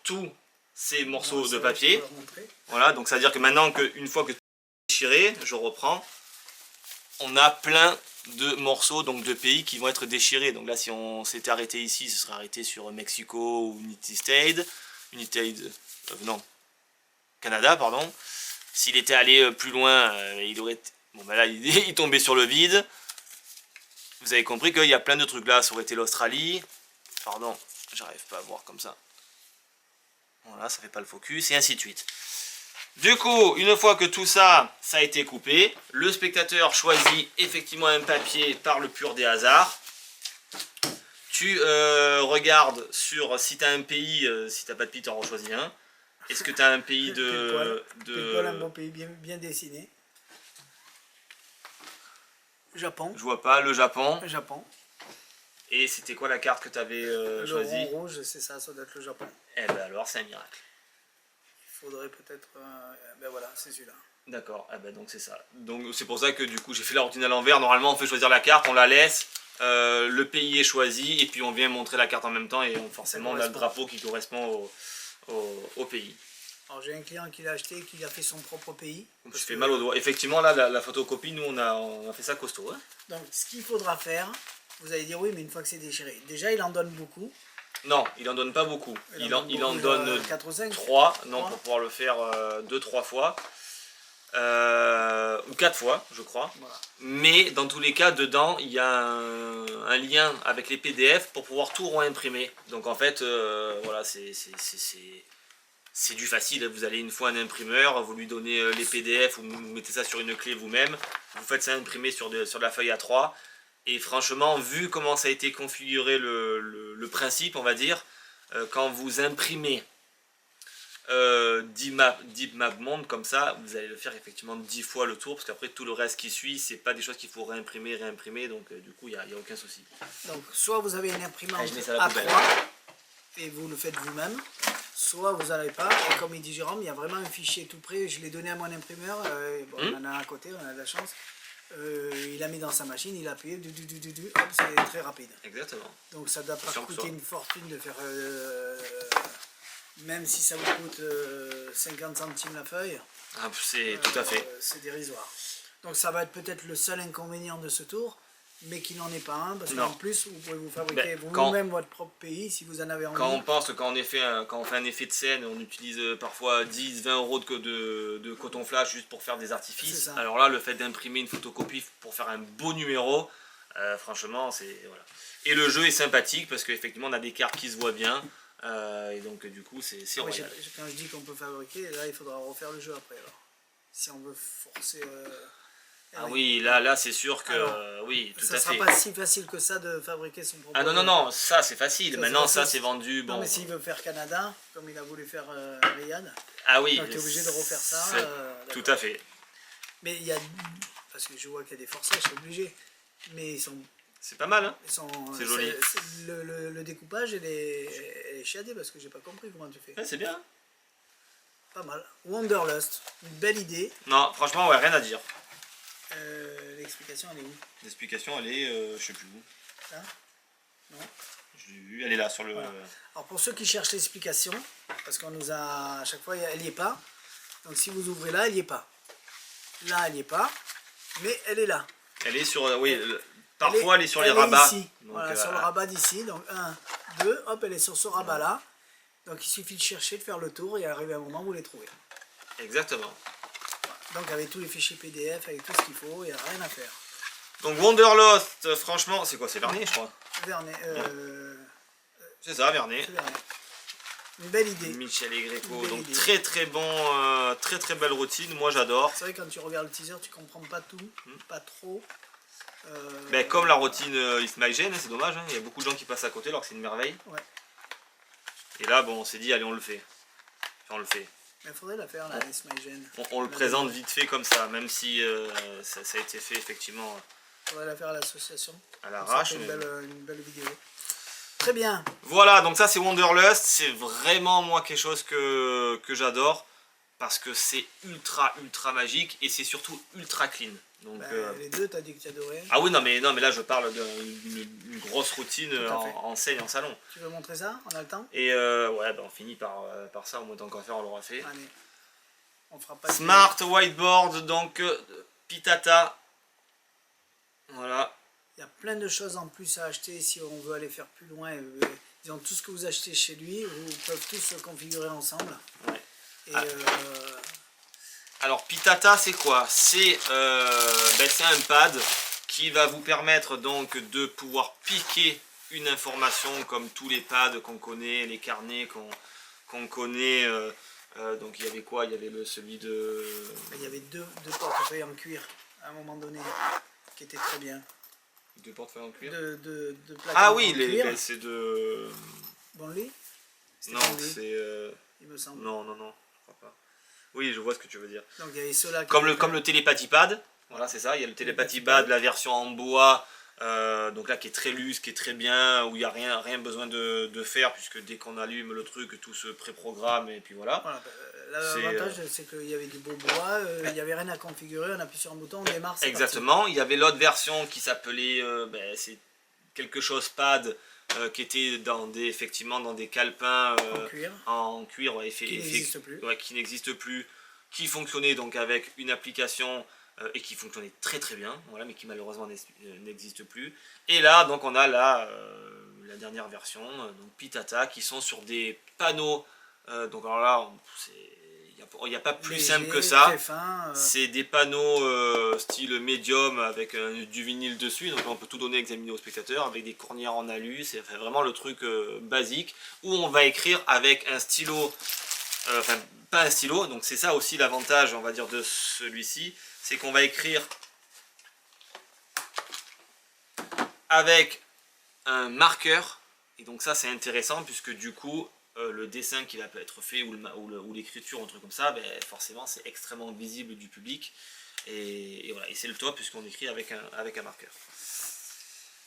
tous ces morceaux Bon, de ça, papier. je peux leur montrer. Voilà, donc ça veut dire que maintenant, une fois que tu as déchiré, je reprends, on a plein de morceaux donc de pays qui vont être déchirés. Donc là, si on s'était arrêté ici, ce serait arrêté sur Mexico ou non, Canada, pardon. S'il était allé plus loin, il aurait... Bon, ben là, il tombait sur le vide. Vous avez compris qu'il y a plein de trucs là. Ça aurait été l'Australie. Pardon, j'arrive pas à voir comme ça. Voilà, ça fait pas le focus, et ainsi de suite. Du coup, une fois que tout ça, ça a été coupé, le spectateur choisit effectivement un papier par le pur des hasards. Tu regardes sur si tu as un pays, si tu n'as pas de pays, tu en choisis un. Est-ce que tu as un pays Pile poil, un bon pays bien dessiné. Japon. Je vois pas, le Japon. Japon. Et c'était quoi la carte que tu avais Le choisie? rond rouge, c'est ça, ça doit être le Japon. Eh ben alors, c'est un miracle. Il faudrait peut-être... ben voilà, c'est celui-là. D'accord, eh ben donc c'est ça. Donc c'est pour ça que du coup j'ai fait la routine à l'envers. Normalement on fait choisir la carte, on la laisse, le pays est choisi et puis on vient montrer la carte en même temps et forcément on a le drapeau qui correspond au pays. Alors j'ai un client qui l'a acheté, qui a fait son propre pays. Donc je fais mal au doigt. Effectivement là la photocopie, nous on a fait ça costaud. Hein. Donc ce qu'il faudra faire, vous allez dire oui mais une fois que c'est déchiré. Déjà il en donne beaucoup. Non, il en donne pas beaucoup. Il en donne 4 ou 5 3, non, pour pouvoir le faire 2-3 fois. Ou 4 fois, je crois. Voilà. Mais dans tous les cas, dedans, il y a un lien avec les PDF pour pouvoir tout réimprimer. Donc en fait, voilà, c'est du facile. Vous allez une fois à un imprimeur, vous lui donnez les PDF, vous mettez ça sur une clé vous-même, vous faites ça imprimer sur la feuille A3. Et franchement, vu comment ça a été configuré le principe, on va dire, quand vous imprimez 10 map monde comme ça, vous allez le faire effectivement 10 fois le tour, parce qu'après tout le reste qui suit, c'est pas des choses qu'il faut réimprimer, donc du coup il n'y a aucun souci. Donc soit vous avez une imprimante Allez, je mets ça à la A3 poubelle. et vous le faites vous-même, soit vous n'allez pas, et comme il dit Jérôme, il y a vraiment un fichier tout prêt, je l'ai donné à mon imprimeur, bon, on en a un à côté, on a de la chance. Il a mis dans sa machine, il a appuyé, hop, c'est très rapide. Exactement. Donc ça ne doit pas Sûr que coûter ça. une fortune de faire, même si ça vous coûte 50 centimes la feuille, Ah, c'est tout à fait. c'est dérisoire. Donc ça va être peut-être le seul inconvénient de ce tour, mais qui n'en est pas un, parce Non. qu'en plus vous pouvez vous fabriquer Ben, quand- vous-même votre propre pays si vous en avez envie. Quand on pense que quand on fait un effet de scène, on utilise parfois 10-20 euros de coton flash juste pour faire des C'est artifices. ça. Alors là, le fait d'imprimer une photocopie pour faire un beau numéro, franchement, c'est... Voilà. Et le jeu est sympathique parce qu'effectivement, on a des cartes qui se voient bien. Et donc, du coup, c'est Ah oui, royal. quand je dis qu'on peut fabriquer, là il faudra refaire le jeu après. Alors. Si on veut forcer... Ah oui, là c'est sûr que... Alors, oui, tout ça à sera fait. pas si facile que ça de fabriquer son propre Ah non, jeu. non, ça c'est facile. Ça, Maintenant, c'est ça facile. c'est vendu. Non Bon. mais s'il veut faire Canada, comme il a voulu faire Riyad, Ah oui. donc tu es obligé de refaire ça. c'est- Tout d'accord. à fait. Mais il y a... Parce que je vois qu'il y a des forçages, c'est obligé. Mais ils sont... C'est pas mal, hein. C'est joli. Le découpage, elle est chiadée parce que j'ai pas compris comment tu fais. Ouais, c'est bien. Pas mal. Wanderlust, une belle idée. Non, franchement, ouais, rien à dire. L'explication, elle est où? L'explication, elle est, je sais plus où. Là? Non? Je l'ai vue, elle est là sur le. Voilà. Alors pour ceux qui cherchent l'explication, parce qu'on nous a à chaque fois, elle n'y est pas. Donc si vous ouvrez là, elle n'y est pas. Là, elle n'y est pas. Mais elle est là. Elle est sur, oui. Parfois, elle est sur les elle est rabats. ici. Donc, Voilà, sur le rabat d'ici. Donc 1, 2, hop, elle est sur ce rabat là. Donc il suffit de chercher, de faire le tour et arriver à un moment où vous les trouvez. Exactement. Donc avec tous les fichiers PDF, avec tout ce qu'il faut, il n'y a rien à faire. Donc Wanderlust, franchement, c'est quoi? C'est Vernet, je crois. Vernet, C'est ça, Vernet. c'est Vernet. Une belle idée. Michel et Greco. Une belle Donc idée. très très bon, très belle routine, moi j'adore. C'est vrai que quand tu regardes le teaser, tu comprends pas tout, pas trop. Ben, comme la routine It's My Gen, c'est dommage, hein. Il y a beaucoup de gens qui passent à côté alors que c'est une merveille. Ouais. Et là, bon, on s'est dit, allez, on le fait. Enfin, on le fait. Mais il faudrait la faire, la It's My Gen. On le présente vite fait comme ça, même si ça a été fait effectivement Il faudrait la faire à l'association. à Ça l'arrache. fait mais- une belle vidéo. Très bien. Voilà, donc ça c'est Wanderlust, c'est vraiment moi quelque chose que j'adore parce que c'est ultra magique et c'est surtout ultra clean. Donc, Les deux, t'as dit que tu adorais. ah oui, non mais là je parle d'une grosse routine Tout à fait. en scène, en salon. Tu veux montrer ça? On a le temps? Et ouais, ben, on finit par ça, au moins tant qu'à faire, on l'aura fait. Allez. On fera pas de- Smart whiteboard, donc Pitata. Voilà. Il y a plein de choses en plus à acheter si on veut aller faire plus loin. Disons, tout ce que vous achetez chez lui, vous pouvez tous se configurer ensemble. Ouais. Et Ah. Alors Pitata c'est quoi? C'est un pad qui va vous permettre donc de pouvoir piquer une information comme tous les pads qu'on connaît, les carnets qu'on connaît. Donc il y avait quoi? Il y avait celui de... il y avait deux portefeuilles en cuir à un moment donné qui étaient très bien. Deux portefeuilles en cuir. De plaques Ah en oui, cuir. c'est de... Bonley? C'était Non, Bonley, c'est... il me semble. Non, je crois pas. Oui, je vois ce que tu veux dire. Donc il y avait ceux-là qui Comme étaient le télépathie pad, voilà c'est ça, il y a le télépathie pad, la version en bois, donc là qui est très luxe, qui est très bien, où il n'y a rien besoin de faire, puisque dès qu'on allume le truc, tout se préprogramme et puis voilà. Voilà, l'avantage c'est qu'il y avait du beau bois, il n'y avait rien à configurer, on appuie sur un bouton, on démarre, c'est Exactement, il y avait l'autre version qui s'appelait, c'est quelque chose pad, qui était effectivement dans des calepins en cuir, ouais, qui n'existe plus. Ouais, qui n'existe plus, qui fonctionnait donc avec une application et qui fonctionnait très bien, voilà, mais qui malheureusement n'existe plus. Et là, donc on a la dernière version, donc Pitata, qui sont sur des panneaux. Donc alors là, il n'y a pas plus Léger, simple que ça. très fin, C'est des panneaux style médium avec du vinyle dessus, donc on peut tout donner examiner aux spectateurs avec des cornières en alu. C'est vraiment le truc basique où on va écrire avec un stylo. Enfin, pas un stylo, donc c'est ça aussi l'avantage, on va dire, de celui-ci, c'est qu'on va écrire avec un marqueur, et donc ça c'est intéressant puisque du coup le dessin qui va être fait ou l'écriture, un truc comme ça, forcément c'est extrêmement visible du public, et voilà, et c'est le top puisqu'on écrit avec un marqueur.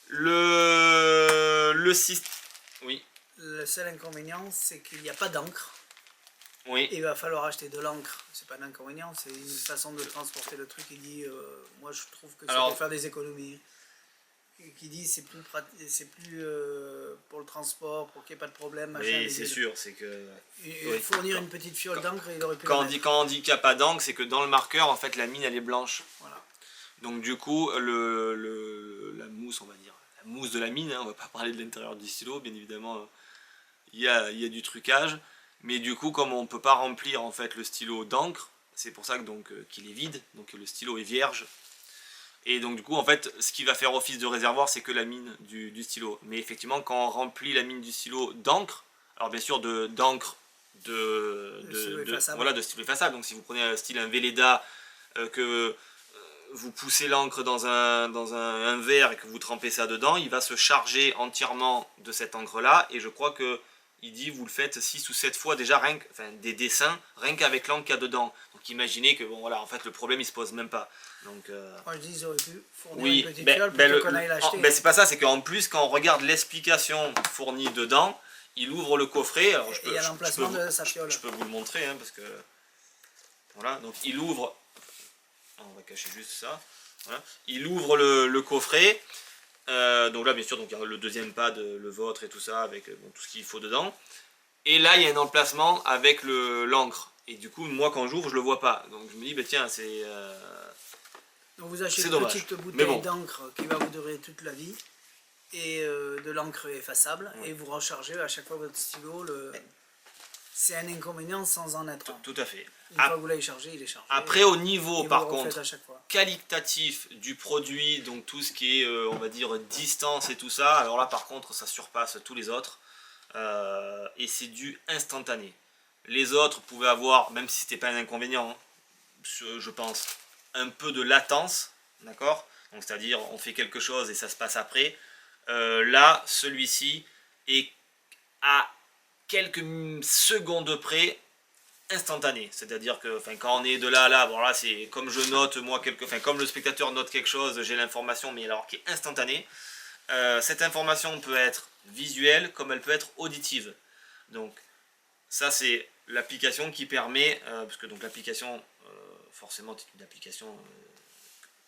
Le système... Oui. Le seul inconvénient, c'est qu'il n'y a pas d'encre. Oui. Il va falloir acheter de l'encre. C'est pas un inconvénient, c'est une façon de transporter le truc. Il dit, moi je trouve que c'est pour faire des économies. Qui dit c'est plus pour le transport, pour qu'il n'y ait pas de problème. Oui, c'est sûr, c'est que... Fournir une petite fiole d'encre, il aurait pu... Quand on dit qu'il n'y a pas d'encre, c'est que dans le marqueur, en fait, la mine, elle est blanche. Voilà. Donc du coup, la mousse, on va dire, la mousse de la mine, hein, on va pas parler de l'intérieur du stylo, bien évidemment, il y a du trucage. Mais du coup, comme on ne peut pas remplir en fait le stylo d'encre, c'est pour ça que qu'il est vide, donc le stylo est vierge. Et donc du coup, en fait, ce qui va faire office de réservoir, c'est que la mine du stylo. Mais effectivement, quand on remplit la mine du stylo d'encre, alors bien sûr d'encre de stylo effaçable. Donc si vous prenez un Velleda, que vous poussez l'encre dans un verre et que vous trempez ça dedans, il va se charger entièrement de cette encre là, et je crois que il dit vous le faites 6 ou 7 fois déjà, des dessins, rien qu'avec l'encre qu'il y a dedans. Donc imaginez que bon voilà, en fait le problème il se pose même pas. Donc, moi je dis ils auraient pu fournir oui, une petite fiole plutôt qu'on aille l'acheter. C'est pas ça, c'est qu'en plus quand on regarde l'explication fournie dedans, il ouvre le coffret. Alors, il y a l'emplacement de sa fiole. Je peux vous le montrer, hein, parce que voilà, donc il ouvre, on va cacher juste ça, voilà. Il ouvre le coffret. Donc là bien sûr, donc, il y a le deuxième pad, le vôtre et tout ça, avec tout ce qu'il faut dedans. Et là il y a un emplacement avec l'encre. Et du coup moi quand j'ouvre je le vois pas. Donc je me dis tiens c'est... Donc vous achetez une petite bouteille d'encre qui va vous durer toute la vie. Et de l'encre effaçable. Ouais. Et vous rechargez à chaque fois votre stylo. C'est un inconvénient sans en être un. Tout à fait. Une fois que vous l'avez chargé, il est chargé. Après au niveau par contre qualitatif du produit, donc tout ce qui est on va dire distance et tout ça, alors là par contre ça surpasse tous les autres. et c'est du instantané. Les autres pouvaient avoir, même si c'était pas un inconvénient, hein, je pense, un peu de latence, d'accord, donc c'est-à-dire on fait quelque chose et ça se passe après. Là, celui-ci est à quelques secondes près instantané, c'est-à-dire que quand on est de là à là, bon là c'est comme je note moi comme le spectateur note quelque chose, j'ai l'information, mais alors qui est instantanée. Cette information peut être visuelle comme elle peut être auditive. Donc ça c'est l'application qui permet, parce que donc l'application forcément c'est une application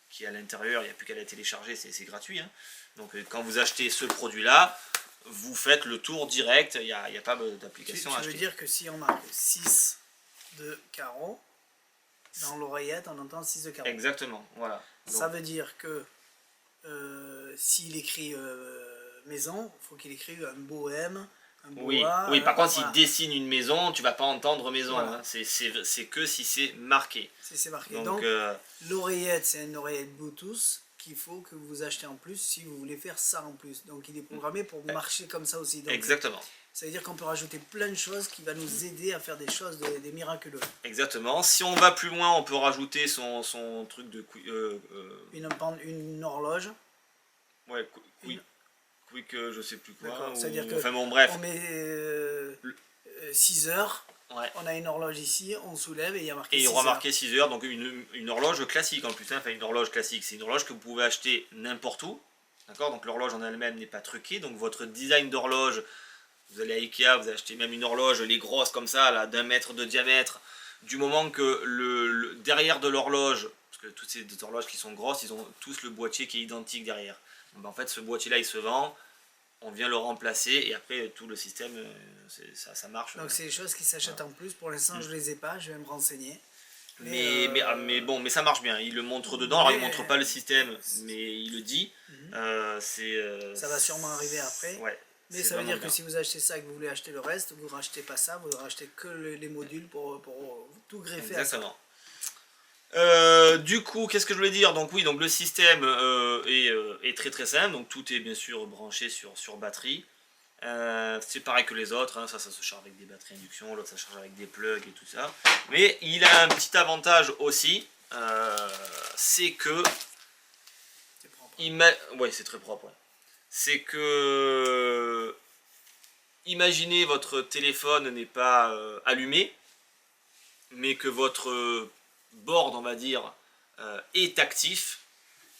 qui est à l'intérieur, il n'y a plus qu'à la télécharger, c'est gratuit, hein. Donc quand vous achetez ce produit là, vous faites le tour direct, il n'y a pas d'application à acheter. Tu veux dire que si on marque 6 de carreau, dans l'oreillette on entend 6 de carreau. Exactement, voilà. Donc, ça veut dire que s'il écrit maison, il faut qu'il écrive un beau M, un beau oui, A. oui, par contre, voilà. s'il dessine une maison, tu vas pas entendre maison. Voilà. Hein. C'est que si c'est marqué. C'est marqué. Donc, Donc l'oreillette, c'est une oreillette Bluetooth qu'il faut que vous achetez en plus si vous voulez faire ça en plus. Donc il est programmé pour marcher comme ça aussi. Donc, exactement. Ça veut dire qu'on peut rajouter plein de choses qui va nous aider à faire des choses, des miraculeux. Exactement. Si on va plus loin, on peut rajouter son truc de... Une horloge. Ouais, quick, je sais plus quoi. Ou... C'est-à-dire que enfin bon, bref. On met 6 heures, ouais. On a une horloge ici, on soulève et il y a marqué 6 heures. Et il y aura marqué 6 heures, donc une horloge classique en plus. Hein. Enfin, une horloge classique, c'est une horloge que vous pouvez acheter n'importe où. D'accord. Donc l'horloge en elle-même n'est pas truquée. Donc votre design d'horloge, vous allez à Ikea, vous achetez même une horloge, les grosses comme ça, là, d'1 mètre de diamètre. Du moment que le derrière de l'horloge, parce que toutes ces horloges qui sont grosses, ils ont tous le boîtier qui est identique derrière. Donc, en fait, ce boîtier-là, il se vend, on vient le remplacer et après tout le système, ça marche. Donc c'est des choses qui s'achètent en plus. Pour l'instant, je les ai pas, je vais me renseigner. Mais bon, mais ça marche bien. Il le montre dedans. Alors il montre pas le système, mais il le dit. Ça va sûrement arriver après. Ouais. Mais ça veut dire que si vous achetez ça et que vous voulez acheter le reste, vous ne rachetez pas ça, vous rachetez que les modules pour tout greffer. Exactement. Du coup, qu'est-ce que je voulais dire? Donc oui, donc le système est très très simple. Donc tout est bien sûr branché sur batterie. C'est pareil que les autres, hein. Ça se charge avec des batteries induction, l'autre ça charge avec des plugs et tout ça. Mais il a un petit avantage aussi, c'est que... C'est propre. Ouais, c'est très propre. Ouais. C'est que... Imaginez votre téléphone n'est pas allumé, mais que votre board, on va dire, est actif.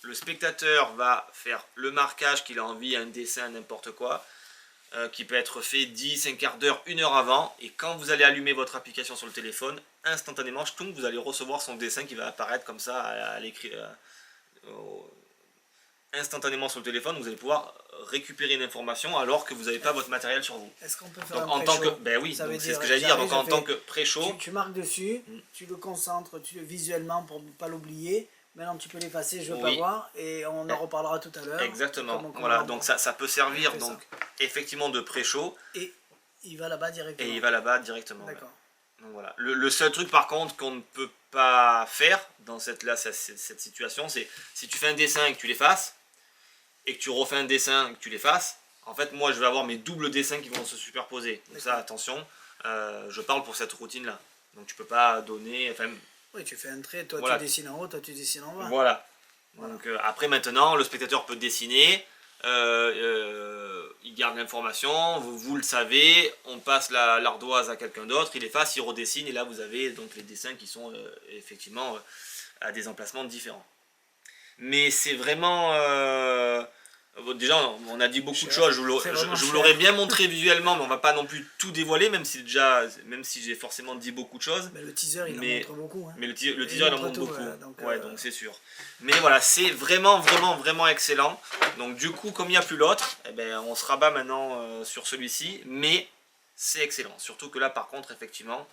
Le spectateur va faire le marquage qu'il a envie, un dessin, n'importe quoi, qui peut être fait 10, un quart d'heure, 1 heure avant, et quand vous allez allumer votre application sur le téléphone, instantanément, vous allez recevoir son dessin qui va apparaître comme ça à l'écrit, instantanément sur le téléphone. Vous allez pouvoir récupérer une information alors que vous n'avez pas votre matériel sur vous. Est-ce qu'on peut faire donc, un pré-show? Ben oui, c'est ce que j'allais dire. Donc en tant que pré-show, tu marques dessus, tu le concentres visuellement pour ne pas l'oublier. Maintenant tu peux l'effacer, je ne veux pas voir, et on en reparlera tout à l'heure. Exactement. Voilà, donc ça peut servir donc effectivement de pré-show. Et il va là-bas directement. Et il va là-bas directement. D'accord. Ouais. Donc voilà. Le seul truc par contre qu'on ne peut pas faire dans cette situation, c'est si tu fais un dessin et que tu l'effaces, et que tu refais un dessin et que tu l'effaces, en fait moi je vais avoir mes doubles dessins qui vont se superposer. Donc ça attention, je parle pour cette routine là. Donc tu peux pas donner... Enfin, oui, tu fais un trait, toi voilà. Tu dessines en haut, toi tu dessines en bas. Voilà. Donc après maintenant, le spectateur peut dessiner, il garde l'information, vous le savez, on passe l'ardoise à quelqu'un d'autre, il efface, il redessine, et là vous avez donc les dessins qui sont effectivement à des emplacements différents. Mais c'est vraiment... déjà, on a dit beaucoup de choses, je vous l'aurais bien montré visuellement, mais on va pas non plus tout dévoiler, même si j'ai forcément dit beaucoup de choses. Mais le teaser, il en montre beaucoup. Hein. Mais le teaser, il en montre beaucoup. Donc c'est sûr. Mais voilà, c'est vraiment excellent. Donc du coup, comme il n'y a plus l'autre, eh ben, on se rabat maintenant sur celui-ci, mais c'est excellent. Surtout que là, par contre, effectivement,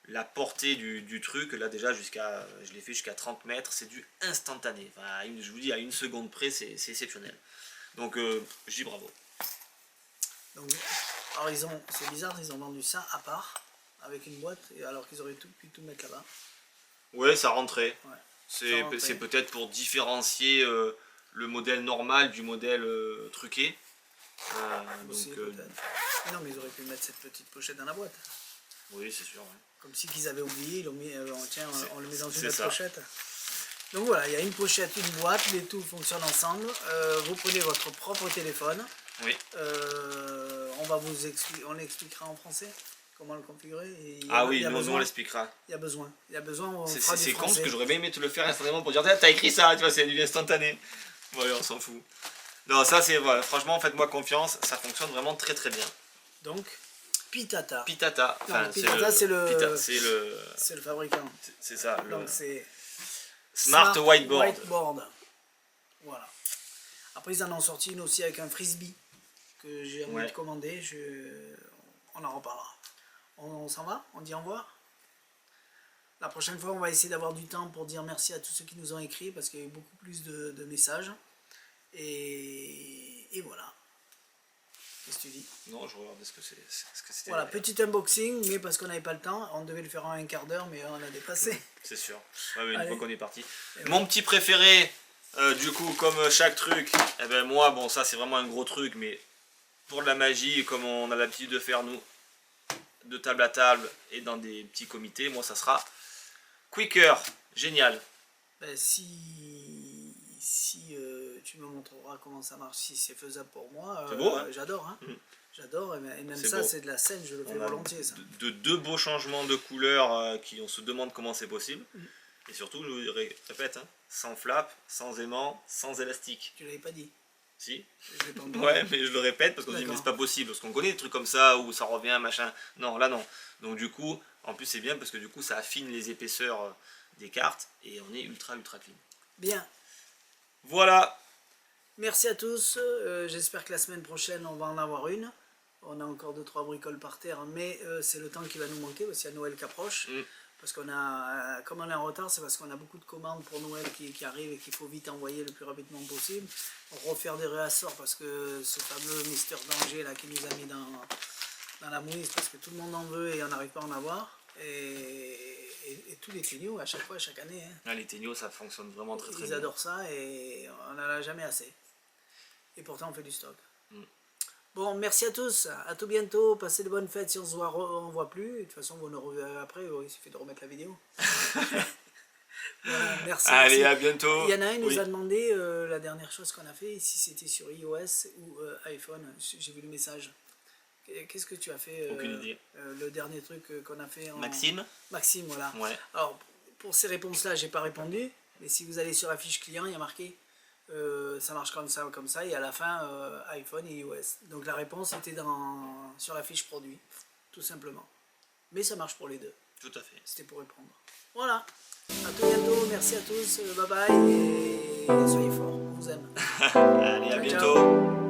la portée du truc, là déjà je l'ai fait jusqu'à 30 mètres, c'est du instantané. Enfin, je vous dis, à 1 seconde près, c'est exceptionnel. Donc je dis bravo. Donc, alors c'est bizarre, ils ont vendu ça à part, avec une boîte, alors qu'ils auraient pu tout mettre là-bas. Ouais, ça rentrait. Ouais, c'est peut-être pour différencier le modèle normal du modèle truqué. Aussi, Non, mais ils auraient pu mettre cette petite pochette dans la boîte. Oui, c'est sûr. Ouais. Comme si qu'ils avaient oublié, ils l'ont mis, tiens, on le met dans une c'est autre ça. pochette. Donc voilà, il y a une pochette, une boîte, les tout fonctionnent ensemble. Vous prenez votre propre téléphone. Oui. On expliquera en français comment le configurer. Et nous on l'expliquera. Il y a besoin, on C'est fera du con parce français. que j'aurais bien aimé te le faire instantanément pour dire t'as écrit ça, tu vois, c'est du instantané. Ouais, on s'en fout. Non, ça c'est voilà, franchement, faites-moi confiance, ça fonctionne vraiment très très bien. Donc, Pitata. Pitata, enfin, Pitata, c'est le fabricant. C'est ça. Donc c'est Smart Whiteboard. Voilà. Après ils en ont sorti une aussi avec un frisbee que j'ai envie de commander. On en reparlera. On s'en va? On dit au revoir? La prochaine fois on va essayer d'avoir du temps pour dire merci à tous ceux qui nous ont écrit parce qu'il y a eu beaucoup plus de messages. Et voilà. Qu'est-ce que tu dis? Non, je regardais ce que c'était. Voilà, petit unboxing, mais parce qu'on n'avait pas le temps, on devait le faire en un quart d'heure, mais on a dépassé. C'est sûr. Ouais, mais une fois qu'on est parti. Et Mon petit préféré, du coup, comme chaque truc, eh ben moi, bon, ça c'est vraiment un gros truc, mais pour de la magie, comme on a l'habitude de faire nous, de table à table et dans des petits comités, moi ça sera Quicker, génial. Ben, si tu me montreras comment ça marche, si c'est faisable pour moi, c'est beau, hein? J'adore. Hein. J'adore, et même c'est ça, beau. c'est de la scène, je le fais volontiers. Ça. De deux beaux changements de couleurs qui on se demande comment c'est possible. Et surtout, je vous répète, hein, sans flap, sans aimant, sans élastique. Tu l'avais pas dit? Si. Je l'ai pas entendu. Ouais, mais je le répète parce qu'on dit mais c'est pas possible, parce qu'on connaît des trucs comme ça où ça revient, machin. Non, là non. Donc du coup, en plus c'est bien parce que du coup ça affine les épaisseurs des cartes et on est ultra clean. Bien. Voilà. Merci à tous. J'espère que la semaine prochaine on va en avoir une. On a encore 2-3 bricoles par terre, mais c'est le temps qui va nous manquer parce qu'il y a Noël qui approche. Parce qu'on a, comme on est en retard, c'est parce qu'on a beaucoup de commandes pour Noël qui arrivent et qu'il faut vite envoyer le plus rapidement possible. Refaire des réassorts parce que ce fameux Mister Danger là qui nous a mis dans la mouise parce que tout le monde en veut et on n'arrive pas à en avoir. Et tous les ténios à chaque fois, chaque année. Hein. Ah, les ténios ça fonctionne vraiment très bien. Ils adorent ça et on n'en a jamais assez. Et pourtant on fait du stock. Bon, merci à tous, à tout bientôt, passez de bonnes fêtes si on se voit, on voit plus, de toute façon vous nous reverrez après, il suffit de remettre la vidéo. Voilà, merci. Allez, merci. À bientôt. Il y en a un qui nous a demandé la dernière chose qu'on a fait, si c'était sur iOS ou iPhone, j'ai vu le message. Qu'est-ce que tu as fait? Aucune idée. Le dernier truc qu'on a fait en... Maxime, voilà. Ouais. Alors, pour ces réponses-là, j'ai pas répondu, mais si vous allez sur la fiche client, il y a marqué ça marche comme ça, et à la fin iPhone et iOS. Donc la réponse était sur la fiche produit, tout simplement. Mais ça marche pour les deux. Tout à fait. C'était pour répondre. Voilà. À tout bientôt, merci à tous, bye bye et soyez forts, on vous aime. Allez, à bientôt. Ciao.